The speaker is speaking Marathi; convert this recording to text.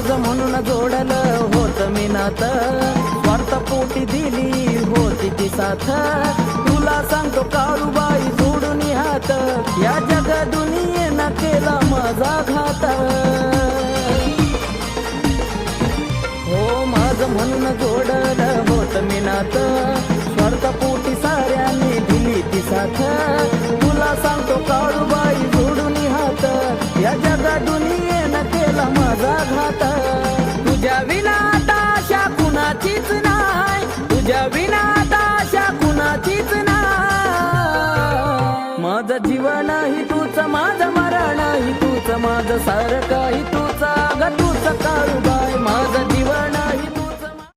माझं म्हणून जोडलं होत मी नात, स्वार्थ पोटी दिली होती ती साथ. तुला सांगतो काळूबाई सोडून हात, या जग दुनियेनं केला माझा घात. हो माझं म्हणून जोडलं होत मी नात, स्वार्थ पोटी साऱ्यांनी दिली ती साथ. तुला सांगतो काळूबाई सोडून हात, या जग दुनियेनं केला माझा घात. तुझ्या विना आता आशा कुणाचीच नाही, तुझ्या विना आता आशा कुणाचीच नाही. माझं जीवन ही तूच, माझं मरण ही तूच, माझं सारं काही तूच, ग तूच काळू